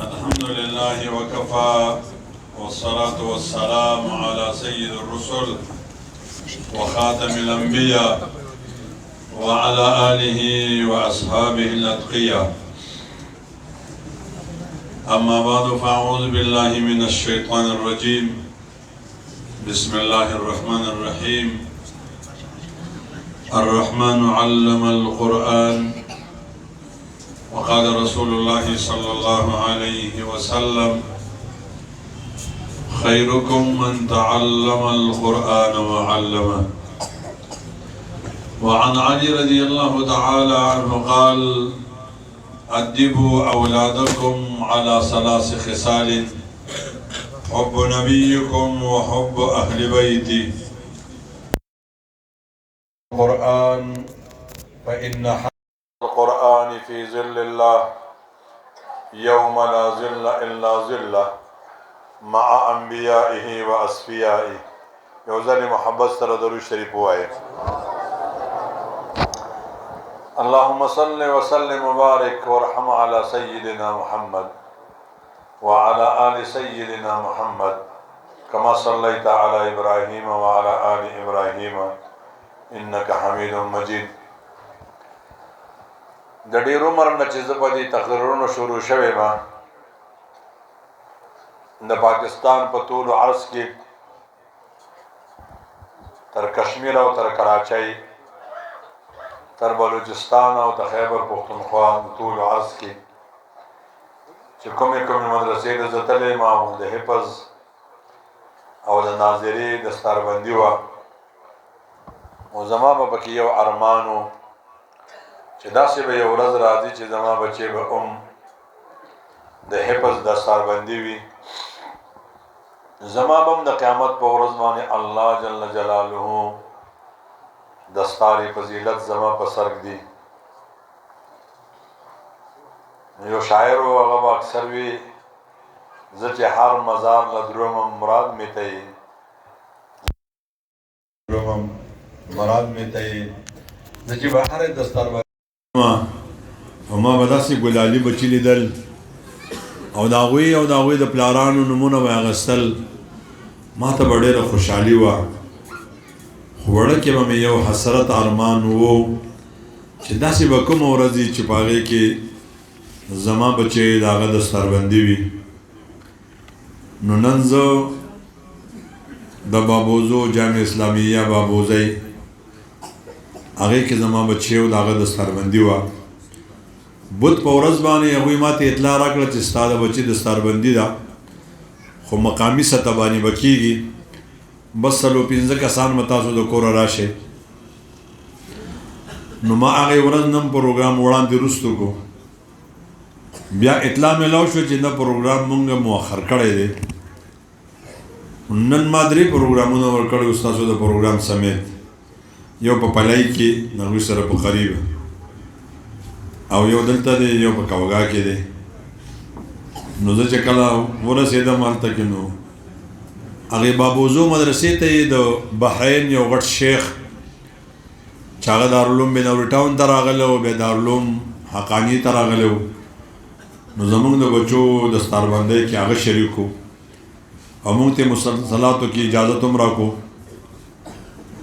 الحمد لله وكفى والصلاة والسلام على سيد الرسل وخاتم الأنبياء وعلى آله وأصحابه الأتقياء. أما بعد فأعوذ بالله من الشيطان الرجيم. بسم الله الرحمن الرحيم. الرحمن علم القرآن. وقال رسول الله صلى الله عليه وسلم: خيركم من تعلم القرآن وعلمه. وعن علي رضي الله تعالى عنه قال: أدبوا أولادكم على 3 خصال: حب نبيكم وحب أهل بيتي. القرآن فإن القرآن في ظل الله يوم لا ظل إلا ظله مع أنبيائه وأصفيائه. يوزن محبت سره درود شریف وایي. اللهم صل وسلم وبارك وارحم على سيدنا محمد وعلى آل سيدنا محمد كما صليت على إبراهيم وعلى آل إبراهيم إنك حميد مجيد. د ډېر عمر نه چې زه په دې تقریرونو شروع شوی ما د پاکستان په ټول عرض کې تر کشمیر او تر کراچۍ تر بلوچستان او د خیبر پختونخوا د ټول عرض کې چې کومې مدرسې ته زه تللی ما د حفظ او د ناظرې دستاربندي وه او زما به پکې یو ارمان و چې داسې به یو ورځ راځي چې زما بچې به د حفظ دستاربندي وي. زما به هم د قیامت په ورځ باندې الله جل جلاله دستار فضیلت زما په سر ږدي. یو شاعر و هغه به اکثر وي: زه چې هر مزار له درومم مراد مې ته یې زه چې به هر دستاربندي ما به داسې ګلالي بچي لیدل او د هغوی د پلارانو نومونه به یې اخیستل. ما ته به ډېره خوشحالي وه. خو وړکې به مې یو حسرت ارمان و چې داسې به کومه ورځ وي چې په هغې کې زما بچی د هغه دستاربندي وي. نو نن زه د بابوزو جامع اسلامیه بابوزی هغې کې زما بچی و د هغه دستاربندي وه. بت په ورځ باندې هغوی ما ته اطلاع راکړه چې ستا د بچي دستاربندي ده خو مقامي سطح باندې به کېږي. بس 4-5 کسان به تاسو د کوره راشئ. نو ما هغې ورځ نن پروګرام وړاندې وروستو کو. بیا اطلاع میلاو شو چې نه پروګرام مونږ مؤخر کړی دی. نن ما 3 پروګرامونه ورکړي ستاسو د پروګرام سمیت. یو په پلای کې د هغوی سره په قریب او یو دلته دی یو په کوګا کې دی. نو زه چې کله ورسېدم هلته کې نو هغې بابوزو مدرسې ته یې د بحرین یو غټ شیخ چې هغه دارالعلوم بنوري ټاون ته راغلی و بیا دارالعلوم حقاني ته راغلی و. نو زمونږ د بچو دستاربندۍ کې هغه شریک و او مونږ ته مسلسلاتو کې اجازت هم راکړو.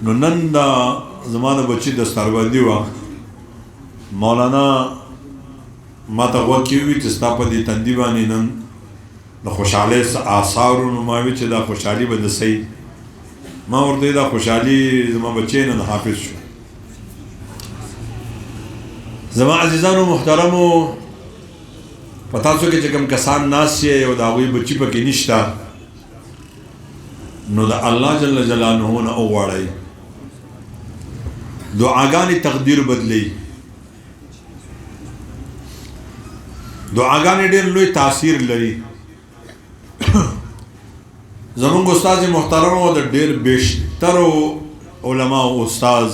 نو نن دا زما د بچي دستاربندي وه. مولانا ما ته غوږ کې ووي چې ستا په دې تندي باندې نن د خوشحالۍ آثارو. نو ما وی چې دا خوشحالي به د صحیح ما ورته دا خوشحالي زما بچی نن حافظ شو. زما عزیزانو محترمو په تاسو کې چې کوم کسان ناست یې او د هغوی بچي پکې نشته نو د الله جل جلاله نه وغواړئ. دعاګانې تقدیر بدلی. دعاګانې ډېر لوی تاثیر لري. زمونږ استاد محترم او د ډېر بیشترو علما او استاذ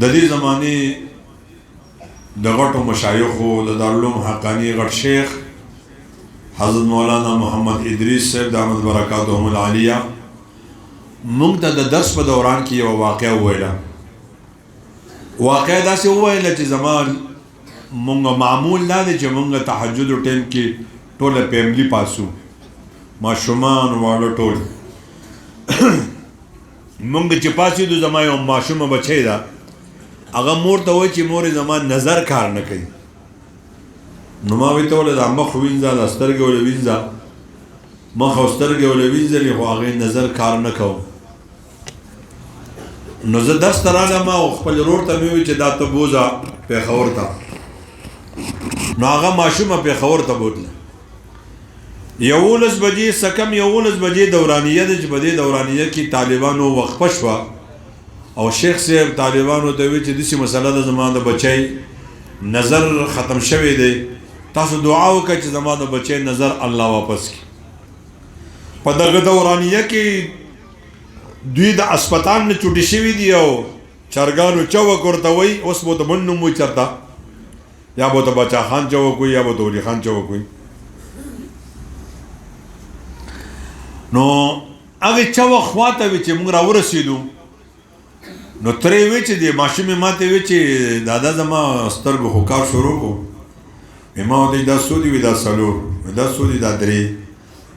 د دې زمانې د غټو مشایخو د دارالعلوم حقانی غټ شیخ حضرت مولانا محمد ادریس صاحب دامت برکاتهم العالیه مونږ ته د درس په دوران کې یو واقعه وویله. واقعه داسې وویله چې زما مونږ معمول دا دی چې مونږ تهجد ټیم کې ټوله فیملی پاسو ماشومان واړه ټول مونږ چې پاسېدو زما یو ماشومه بچی ده هغه مور ته وایي چې مورې زما نظر کار نه کوي نو ما ورته وویل دا مخ وینځه دا سترګې ولې وینځه مخ او سترګې ولې وینځلې خو هغې نظر کار نه کوو نو زه درس ته رالم او خپل ورور ته مې وویل چې دا ته بوځه پېښور ته نو هغه ماشومه پېښور ته بوتله 11 بجې څه کم 11 بجې دورانیه ده چې په دې دورانیه کې طالبانو وقفه شوه او شیخ صاحب طالبانو ته وی چې داسې مسله ده زما د بچی نظر ختم شوی دی تاسو دعا وکړئ چې زما د بچی نظر الله واپس کړي په دغه دورانیه کې دوی د اسپتال نه چوټي شوي دي او چرګانو چوک ورته وایي اوس به ورته بل نوم وایي چېرته یا به ورته بچا خان چوک وایي یا به ورته ولي خان چوک وایي نو هغې چوک خواته وي چې موږ راورسېدو نو ترې وی چې د ماشومې ماته وی چې دادا زما سترګو خو کار شروع کړو ما ورته دا څو دي وي دا څلور دا څو دي دا درې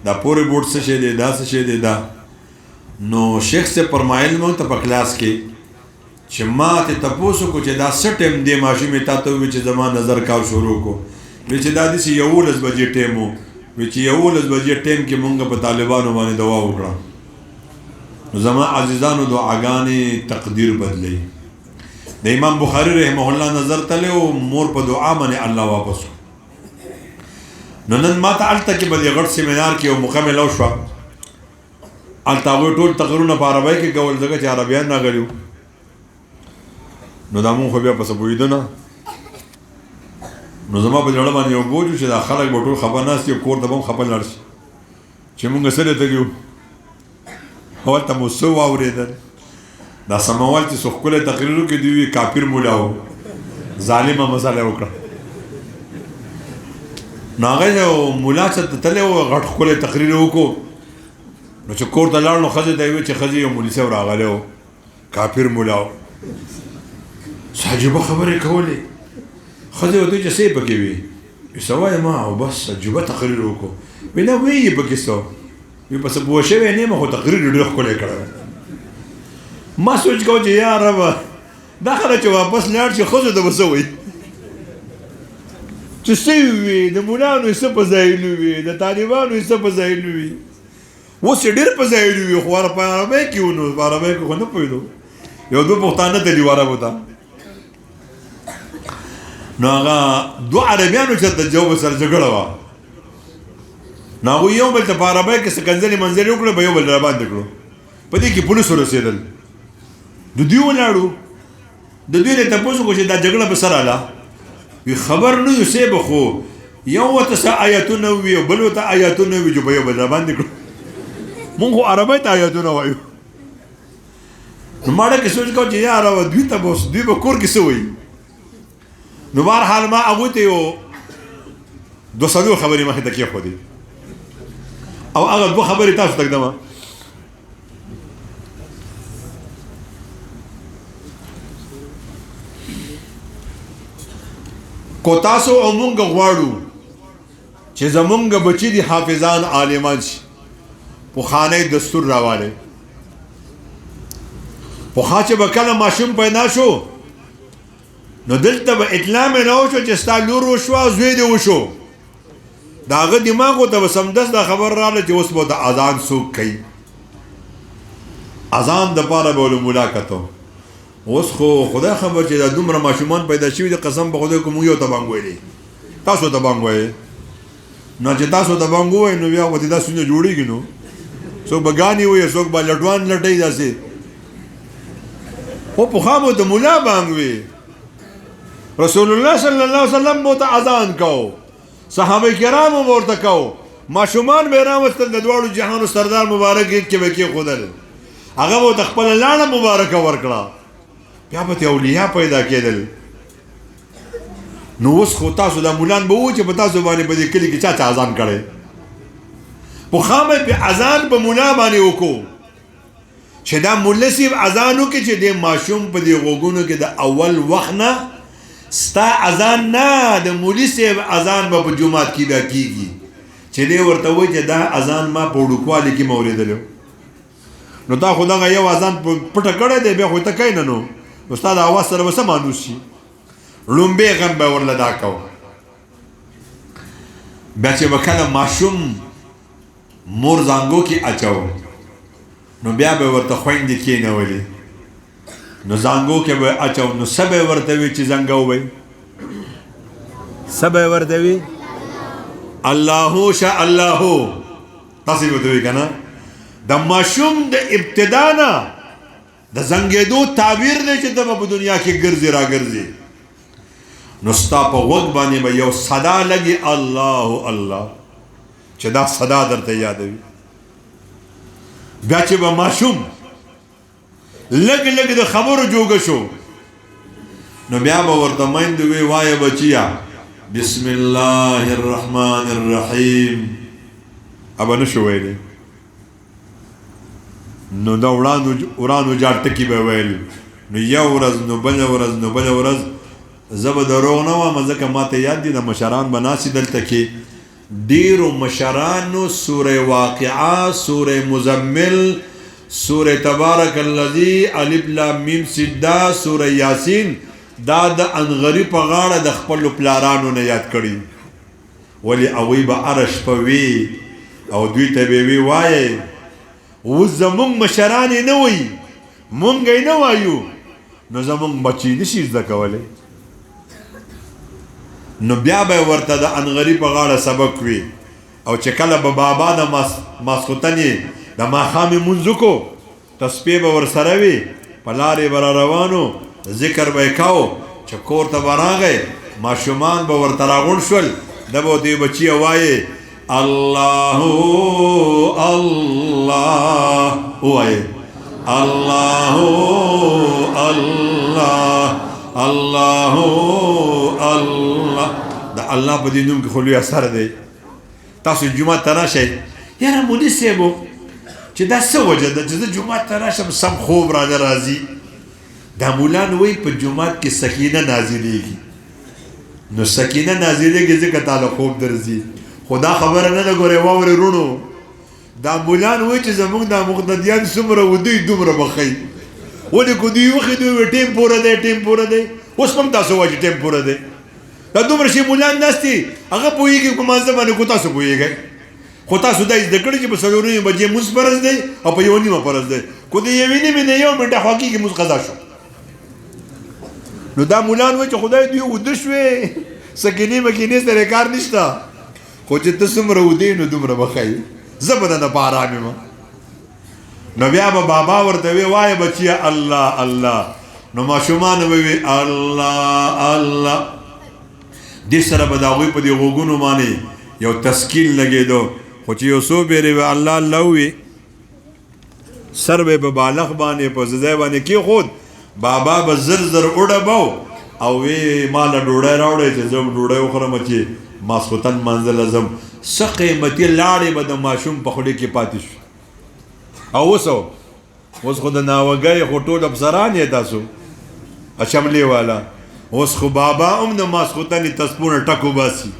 دا پورې بورډ څه شی دی دا څه شی دی دا نو شیخ صاحب فرمایل موږ ته په کلاس کې چې ما ته تپوس وکړو چې دا څه ټایم دی ماشومې تا ته وویل چې زما نظر کار شروع کړو وی چې دا داسې 11 بجې ټایم و وی چې 11 بجې ټایم کې موږ په طالبانو باندې دعا وکړه زما عزیزانو دعاګانې تقدیر بدلی د امام بخاری رحمه الله نظر تله او مور په دعا باندې الله واپس نو نن ما ته هلته کې به د غټ سیمینار کې یو موقع میلاو شوه هلته هغوی ټول تقریرونه په عربۍ کې کول ځکه چې عربیان راغلي وو نو دا مونږ خو بیا په څه پوهېده نه نو زما په زړه باندې یو بوج و چې دا خلک به ټول خفه ناست دي او کور ته به هم خفه لاړ شي چې مونږ سره تللي وو هلته مو څه واورېدل دا سموال چې څو ښکلی تقریر وکړي دوی وي کافر مولا و ظالمه مسله وکړه نو هغه یو مولا چې تللی و غټ ښکلی تقریر وکړو نو چې کور ته لاړ نو ښځې ته یې ویل چې ښځې یو مولي صاحب راغلی و کافر مولا و څه عجیبه خبرې کولې ښځې ورته ویل چې څه یې پکې وي څه وایم ما او بس عجیبه تقریر وکړو وی نه وی یې پکې څه وی پس پوه شوی نه یم خو تقریر ډېر ښکلی کړی ما سوچ کوم چې یا ربه دا خلک چې واپس لاړ شي ښځو ته به څه وایي چې څه وي د مولانو یې څه په ځایلو وي د طالبانو یې څه په ځایلو وي اوس یې ډېر په ځایلو وي خو په عربۍ کې و نو په عربۍ کې خو نه پوهېدو یو دوه پښتانه تلي و عربو ته نو هغه دوه عربیانو چېرته جو به سره جګړه وه نو هغوی یو بل ته په عربۍ کې سکنځلې منځلې وکړه به یو بل راباندې کړو په دې کې پولیس ورسېدل د دوی ولاړو د دوی نه تپوس وکړو چې دا جګړه به څه راله وي خبر نه یو صاحب خو یو ورته څه آیتونه وي او بل ورته آیتونه وي چې به یو بل راباندې کړو مونږ خو عربۍ ته آیتونه وایو نو ما ډکې سوچ کوم چې یاره دوی ته به دوی به کور کې څه وایي نو بهرحال ما هغوی ته یو دوه څلور خبرې مخې ته کېښودې او هغه دوه خبرې تاسو ته ږدمه کو تاسو او مونږ غواړو چې زمونږ بچي دي حافظان عالمان شي پخوانی دستور راوالی پخوا چې به کله ماشوم پیدا شو نو دلته به اطلاع مې نه وشو چې ستا لور وشوه او زوی دې وشو د هغه دماغو ته به سمدست دا خبر راغله چې اوس به د اذان څوک کوي اذان دپاره به له ملا کتو اوس خو خدای خبر چې دا دومره ماشومان پیدا شوي دي قسم په خدای کوم یو ته بانګ ویلی تاسو ته بانګ وایې نو چې تاسو ته بانګ ووایې نو بیا ورته دا ستونزه جوړېږي نو څوک به ګانې وایي څوک به لټوان لټوي داسې خو پخوا به د ملا بانګ وي رسول الله صلی الله علیه وسلم به ورته اذان کو صحابه کرامو به ورته کو ماشومان به یې راوستل د دواړو جهانو سردار مبارک کې به کېښودل هغه به ورته خپله لاړه مبارکه ورکړه بیا به ته اولیا پیدا کېدل نو اوس خو تاسو دا مولان به وو چې په تاسو باندې په دې کلي کې چا چا اذان کړی پخوا به په اذان په مولا باندې وکړو چې دا مولا صاحب اذان وکړي چې دې ماشوم په دې غوږونو کې د اول وخت نه ستا اذان نه د مولوي صاحب اذان به په جومات کې بیا کېږي چې دی ورته وایي چې دا اذان ما په وړوکوالي کې مې اورېدلی نو تا خو دغه یو اذان پټه کړی دی بیا خو ته کوې نه نو ستا د اواز سره به څه مانوس شي لومبی غم به ورله دا کوه بیا چې به کله ماشوم مور زانګو کې اچو نو بیا به ورته خویندې کېنولې نو زانګو کې به اچو نو څه به ورته وي چې زنګه ووایي څه به ورته وي الله شاء الله تاسې به ورته وایي که نه د ماشوم د ابتدا نه د زنګېدو تعبیر دی چې ته به په دنیا کې ګرځې را ګرځې نو ستا په غوږ باندې به یو صدا لګي الله الله چې دا صدا درته یادوي بیا چې به ماشوم لږ لږ د خبرو جوګه شو نو بیا به ورته میندې وی وایه بچیا بسم الله الرحمن الرحیم ابه نه شو ویلی نو دا ورانو جار ټکي به ویل نو یو ورځ نو بله ورځ نو بله ورځ زه به دروغ نه وم ځکه ما ته یاد دي د مشران به ناستي دلته کې ډېرو مشرانو سوره واقعه سوره مزمل سوره تبارک الذی الف لام میم سجده سوره یاسین دا د انغری په غاړه د خپلو پلارانو نه یاد کړي ولې هغوی به هره شپه وي او دوی ته به وی وایې اوس زمونږ مشران یې نه وایي مونږ یې نه وایو نو زمونږ بچي نشي زده کولی نو بیا به ورته د انغري په غاړه سبق وي او چې کله به بابا د ماسخوتن یې د ماښامې مونځ وکړو تسبیح به ورسره وي په لارې به را روانو ذکر به یې کوو چې کور ته به راغی ماشومان به ورته راغونډ شول ده به ورته بچي وایې الله الله ووایې الله الله الله الله د الله په دې نوم کې خو لوی اثر دی تاسو جومات ته راشئ یاره مولي صاحب چې دا څه وجه ده چې زه جومات ته راشم سم خوب رانه راځي دا مولان وایي په جومات کې سکینه نازلېږي نو سکینه نازلېږي ځکه تا له خوب درځي خو دا خبره نه ده ګورې واورې وروڼو دا مولان وایي چې زموږ دا مقتدیان څومره ودوی دومره به ښیي ولې که دوی وخې دوی ټیم پوره دی ټیم پوره دی اوس هم تاسو وایي چې ټیم پوره دی دا دومره شي مولان ناست دي هغه پوهېږي په مانځه باندې خو تاسو پوهېږئ خو تاسو دا زده کړي چې په څلور نیمې بجې مونځ فرض دی او په یوه نیمه فرض دی که د یوې نیمې نه یو منټه خوا کېږي مونځ قضا شو نو دا مولان وایي چې خدای دوی اوده شوې سکینې مکینې سره کار نشته خو چې ته څومره اوده نو دومره به ښایي زه به نه په ارام یم نو بیا به بابا ورته وی وایه بچیه الله الله نو ماشومان به وي الله الله دې سره به د هغوی په دې غوږونو باندې یو تسکین لګېدو خو چې یو څو بیرې به الله الله ووي سر به په بالغ باندې په ځای باندې کېښود بابا به زر زر وډبو او وی ما له ډوډۍ راوړی چې زه ډوډۍ وخورم چې ماسخوتن منزل ځم څه قیمتي لاړې به د ماشوم په خولې کې پاتې شو او اوس خو د ناوګۍ خو ټول افسران یې تاسو اچملې والا اوس خو بابا هم د ماسخوتنې تسپونه ټکو باسي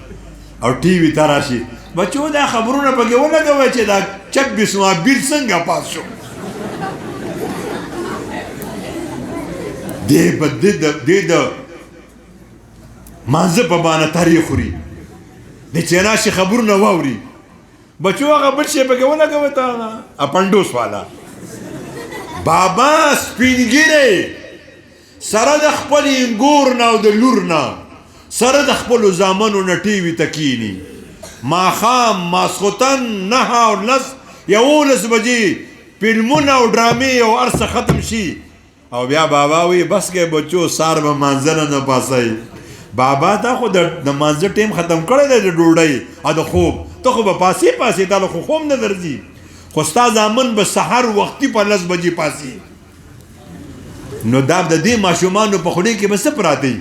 او ټي وي ته راشي بچو دا خبرونه پکې ولګوئ چې دا 26واں بیل څنګه پاس شو دې د مانځه په باندې تاریخ خوري د چې راشي خبرونه واوري بچو هغه بل شی پکې ولګوئ ته اپنډوس والا بابا سپینګیری سره د خپل انګور نه او د لور نه سره د خپلو زامنو نه ټي وي ته کښېني ماښام ماسخوتن 9 او 11 بجې فلمونه او ډرامې او هر څه ختم شي او بیا بابا وی بس کې بچو سار به مانځه نه پاسئ بابا تا خو د مانځه ټیم ختم کړی دی د ډوډۍ او د خوب ته خو به پاسې تا له خو خوب نه درځي خو ستا زامن به سحر وختي په 10 بجې پاسي نو دا د دې ماشومانو په خولې کې به څه پراته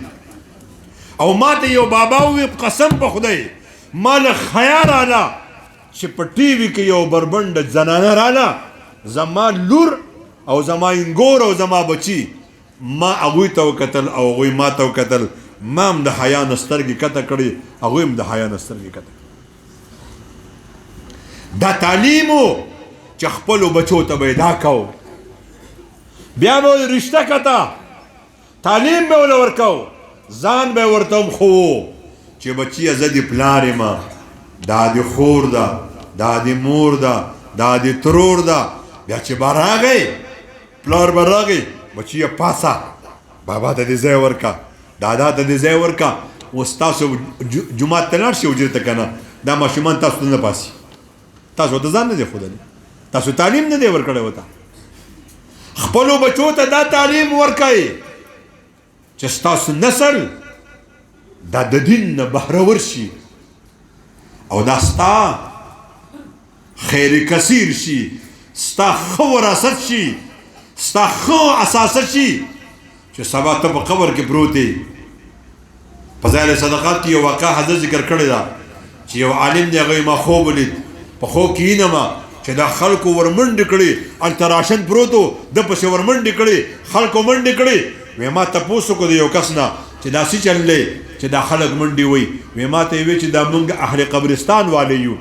او ما ته یو بابا ووی قسم په خدای ما له خیال راله چې په ټي وي کې یو بربنډه زنانه راله زما لور او زما انګور او زما بچي ما هغوی ته وکتل او هغوی ما ته وکتل ما هم د حیا نه سترګې کته کړې هغوی هم د حیا نه سترګې کته دا تعلیم و چې خپلو بچو ته به یې دا کو بیا به یې رشته کته تعلیم به ورله ورکو ځان به یې ورته هم ښوو چې بچیه زه دې پلار یم دا دې خور ده دا دې مور ده دا دې ترور ده بیا چې به راغی پلار به راغی بچیه پاسه بابا ته دې ځای ورکه دادا ته دې ځای ورکه اوس تاسو جومات ته لاړ شئ حجرې ته که نه دا ماشومان تاسو ته نه پاسي تاسو ته ځان نه دی ښودلی تاسو تعلیم نه دی ورکړی ورته خپلو بچو ته دا تعلیم ورکئ چې ستاسو نسل دا د دین نه بهرور شي او دا ستا خیر کثیر شي ستا ښه وراثت شي ستا ښه اساسه شي چې سبا ته په قبر کې پروت یې فضایل صدقات کې یو واقعه حضرت ذکر کړې ده چې یو عالم دی هغه ما خوب ولید په خوب کې اینما چې دا خلکو ورمنډې کړي هلته راشن پروت و ده پسې ورمنډې کړي خلکو منډې کړي وی ما تپوس وکړو د یو کس نه چې دا څه چل دی چې دا خلک منډې وی وی ما ته یې وی چې دا موږ اهل قبرستان والی یو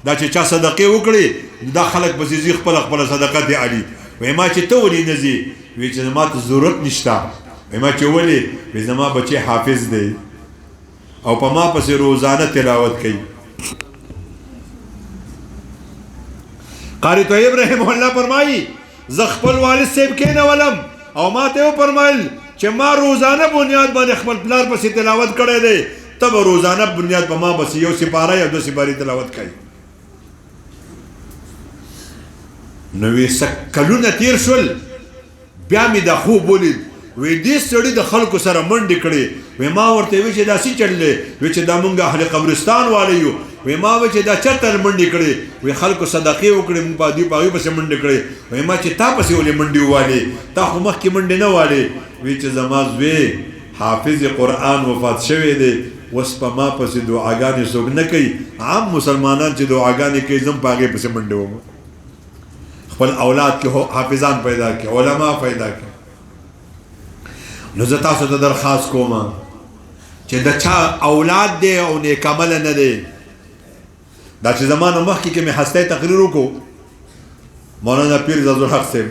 دا چې چا صدقې وکړي دا خلک پسې ځي خپله خپله صدقه دی علي وی ما چې ته ولې نه ځې وی چې زما ته ضرورت نشته وی ما چې ولې وی زما بچی حافظ دی او په ما پسې روزانه تلاوت کوي قاری طیب رحمه الله فرمایي زه خپل والد صاحب کېنولم او ما ته وفرمایل چې ما روزانه بنیاد باندې خپل پلار پسې تلاوت کړی دی ته به روزانه بنیاد په ما پسې یو سپاره یا دو سپارې تلاوت کوي نو وی کلونه تیر شول بیا مې دا خوب ولید وی دې سړي د خلکو سره منډې کړې وی ما ورته وی چې دا څه چل دی وی چې دا مونږ اهل قبرستان والی یو وی ما وی چې دا چرته منډې کړې وی خلکو صدقې وکړې مونږ په هغوی پسې منډې کړې وی ما چې تا پسې ولې منډې ووالې تا خو مخکې منډې نه والې وی چې زما زوی حافظ قرآن وفات شوی دی اوس په ما پسې دعاګانې څوک نه کوي عام مسلمانان چې دعاګانې کوي زه هم په هغې پسې منډې وم خپل اولاد کې حافظان پیدا کړي علما پیدا کړي نو زه تاسو ته درخواست کوم چې د چا اولاد دی او نیک عمله نه دی دا چې زمانه مخکې کې مې هستی تقریر وکړو مولانا پیر زازو الحق صاحب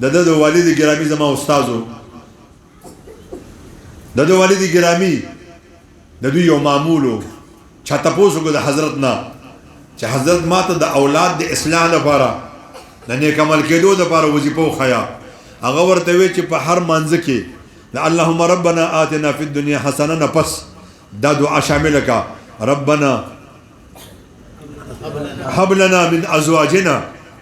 د ده د والد ګرامی زما استاد و د ده والد ګرامی د دوی یو معمول و چا تپوس وکړو د حضرت نه چې حضرت ما ته د اولاد د اصلاح لپاره د نیک عمل کېدو دپاره وظیفه وښیه هغه ورته وی چې په هر مانځه کې د اللهم ربنا آتنا فی الدنیا حسنه نه پس دا دعا شامله کا ربنا هب لنا من ازواجنا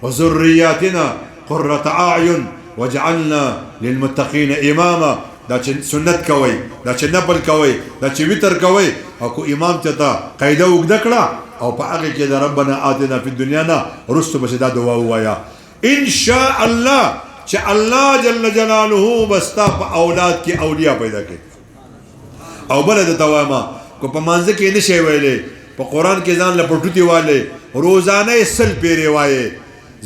وذرياتنا قرة اعین واجعلنا للمتقین اماما دا چې سنت کوي دا چې نفل کوي دا چې وتر کوي او کو امام ته قاعده وګد کړه او په هغه کې د ربنا آتنا فی الدنیا نه رستو بس دا دعا وایا ان شاء الله چې الله جل جلاله بستا په اولاد کې اولیاء پیدا کړي او بل د توامه کو په مانځ کې نشي ویلې په قران کې ځان لپټوتی والے روزانه سل پیری وایي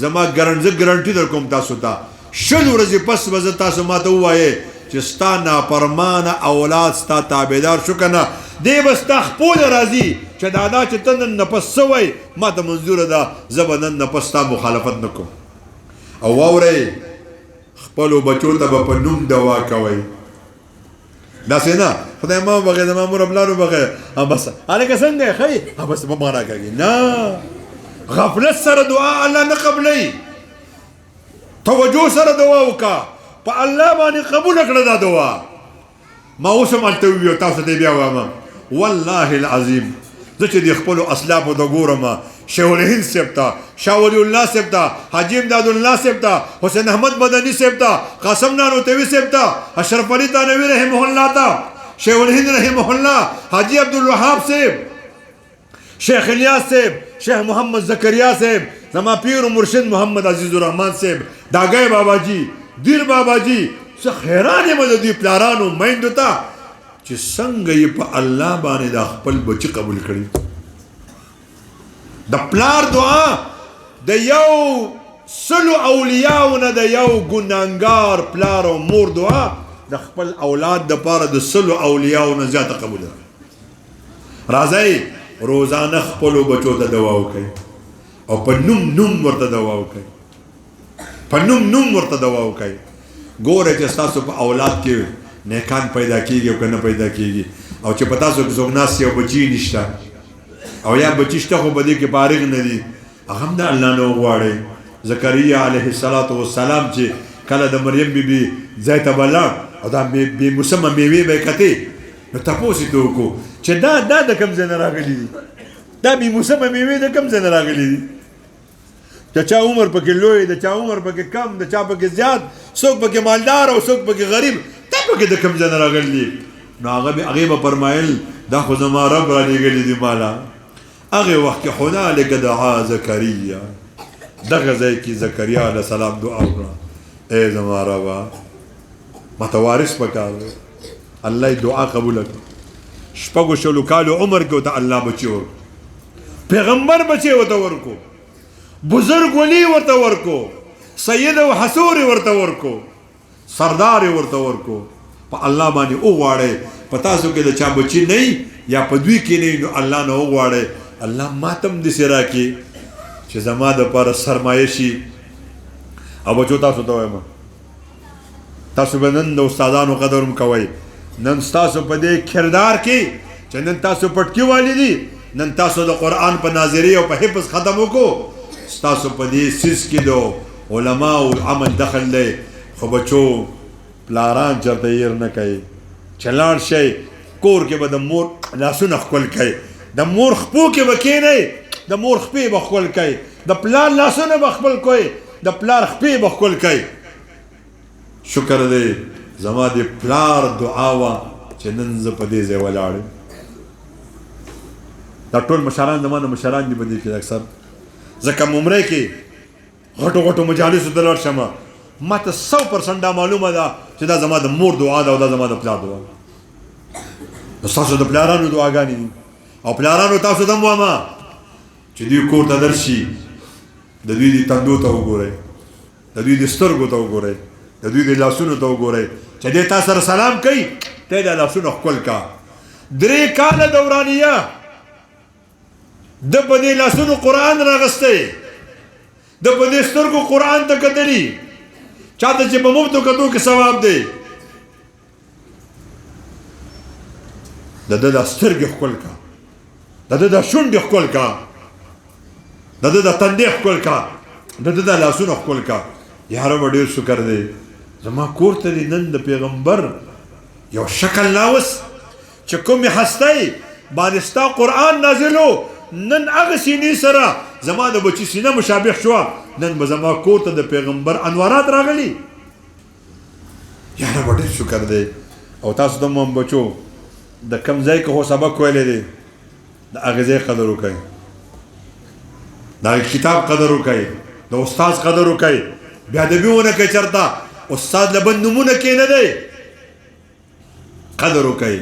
زما ګارانټي در کوم تاسو ته شل ورځې پس وز تاسو ماته وایي چې ستا نافرمانه اولاد ستا تابعدار شو کنه دی بستا خپل راضي چې دادا چې تنن نفس سوی ماته منظور ده زبنن نفس تا مخالفت نکوم او واورئ خپلو بچو ته به په نوم دوا کوئ داسې نه خدای ما وبخښئ زما مور پلار وبخښئ بس هلکه څنګه یې ښه بس په ما راکاږي نه غفلت سره دعا الله نه قبلوي توجه سره دعا وکړه په الله باندې قبوله کړه دا دعا ما اوس هم هلته وویو تاسو ته بیا وایم والله العظیم زه چې د خپلو اسلافو ته ګورم شیخ الهند صاحب ته شاه ولی الله صاحب ته حاجی امداد الله صاحب ته حسین احمد مدني صاحب ته قاسم نانوتوي صاحب ته اشرف علي تانوي رحمه الله ته شیخ الهند رحمه الله حاجی عبدالوهاب صاحب شیخ الیاس صاحب شیخ محمد زکریا صاحب زما پیر و مرشد محمد عزیز الرحمن صاحب داګی بابا جی دیر بابا جی څه حیران یم د دوی پلارانو میندو ته چې څنګه یې په الله باندې دا خپل بچی قبول کړي د پلار دعا د یو سلو اولیاءونه د یو ګناهګار پلار او مور دعا د خپل اولاد د پاره د سلو اولیاءو نه زیاته قبول راځي روزانه خپلو بچو ته دعا وکړئ او په نوم ورته دعا وکړئ په نوم ورته دعا وکړئ ګوره چې ستاسو په اولاد کې نیکان پیدا کیږي او که نه پیدا کیږي او چې په تاسو کې څوک ناست یو بچي نشته او یا بچي شته خو په دې کې فارغ نه دي هغه هم د الله نه وغواړئ زکریا علیه السلام چې کله د مریم بیبي ځای ته ولاړ او دا بې موسمه میوې به یې کتې نو تپوس یې ته وکړو چې دا د کوم ځای نه راغلي دي دا بې موسمه میوې د کوم ځای نه راغلي دي د چا عمر پکې لوی د چا عمر پکې کم د چا پکې زیات څوک پکې مالدار او څوک پکې غریب دا پکې د کوم ځای نه راغلي دي نو هغې به فرمایل دا خو زما رب رالېږلي دي ماله هغې وخت کې هنالک دعا زکریا دغه ځای کې زکریا علیه السلام دعا وکړه ای زما ربه ماته وارث پکار دی الله یې دعا قبوله کړه شپږو شلو کالو عمر کې ورته الله بچي ورکړو پیغمبر بچي ورته ورکړو بزرگ ولی ورته ورکو سید او حسور ورته ورکو سردار ورته ورکو په الله باندې وغواړئ په تاسو کې د چا بچي نه یا په دوی کې نه نو الله نه وغواړئ الله ماتم داسې راکړي چې زما دپاره سرمایه شي او بچو تاسو ته وایم تاسو به نن د استادانو قدر هم کوئ نن ستاسو په دې کردار کې چې نن تاسو پټکي والي دي نن تاسو د قرآن په ناظري او په حفظ ختم وکړو ستاسو په دې سیس کې د علماو عمل دخل دی خو بچو پلاران چېرته هیر نه کوي چې لاړ شئ کور کې به د مور لاسونه ښکل کوي د مور خپو کې به کښېنئ د مور خپې به ښکل کوي د پلار لاسونه به خپل کوئ د پلار خپې به ښکل کوي شکر دی زما د پلار دعا وه چې نن زه په دې ځای ولاړ یم دا ټول مشران زما نه مشران دي په دې کې اکثر ځکه ممرۍ کې غټو غټو مجالسو ته لاړ شمه ما ته 100% دا معلومه ده چې دا زما د مور دعا ده او دا زما د پلار دعا ده ستاسو د پلارانو دعاګانې دي او پلارانو تاسو ته هم وایم چې دوی کور ته درشي د دوی د تندو ته وګورئ د دوی د سترګو ته وګورئ د دوی د لاسونو ته وګورئ چې دی تا سره سلام کوي ته د لاسونو ښکل کا 3 کاله دورانیه د په دې لاسونو قرآن راغستی د په دې سترګو قرآن ته کتلي چاته چې په مفتو کتو کې ثواب دی د ده دا سترګې ښکل کا د ده دا شونډې ښکل کا د ده دا تندې ښکل کا د ده دا لاسونه ښکل کا یا رب ډېر شکر دی زما کور ته دی نن د پیغمبر یو شکل ناوس چې کومې هستۍ باندې ستا قرآن نازلو نن هغه سینې سره زما د بچي سینه مشابه شوه نن به زما کور ته د پیغمبر انوارات راغلي یا رب ډېر شکر دی او تاسو ته هم بچو د کوم ځای کې خو سبق ویلی دی د هغې ځای قدر وکئ د هغې کتاب قدر وکئ د استاد قدر وکئ بېادبي ونه کوئ چېرته استاد له بد نومونه کې نه دی قدر وکئ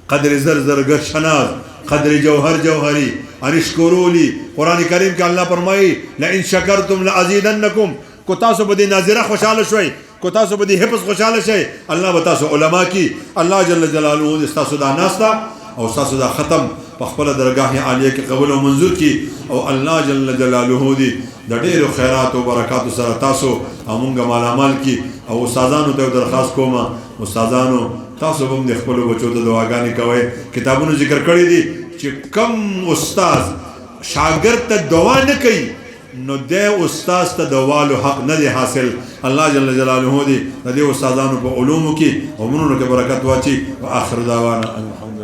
قدر زر زرگر شناز قدر جوهر جوهری انشکروا لی قرآن کریم کې الله فرمایي لئن شکرتم لازیدنکم کو تاسو به دې ناظره خوشحاله شوئ کو تاسو به دې حفظ خوشحاله شئ الله به تاسو علما کی الله جل جلاله ستاسو دا ناسته او ستاسو دا ختم په خپله درګاه عالیه کې قبول او منظور کی او الله جل جلاله دې د ډېرو خیرات او برکاتو سره تاسو او مونږ مالامال کی او استادانو ته درخواست کوم استادانو تاسو هم د خپلو بچو ته دعاګانې کوئ کتابونو ذکر کړی دي چې کم استاد شاګرد ته دعا نه کوي نو د استاد ته د والو حق نه دی حاصل الله جل جلاله دې د دې استادانو په علومو کې او منونو کې برکت واچي و آخر دعوانا الحمد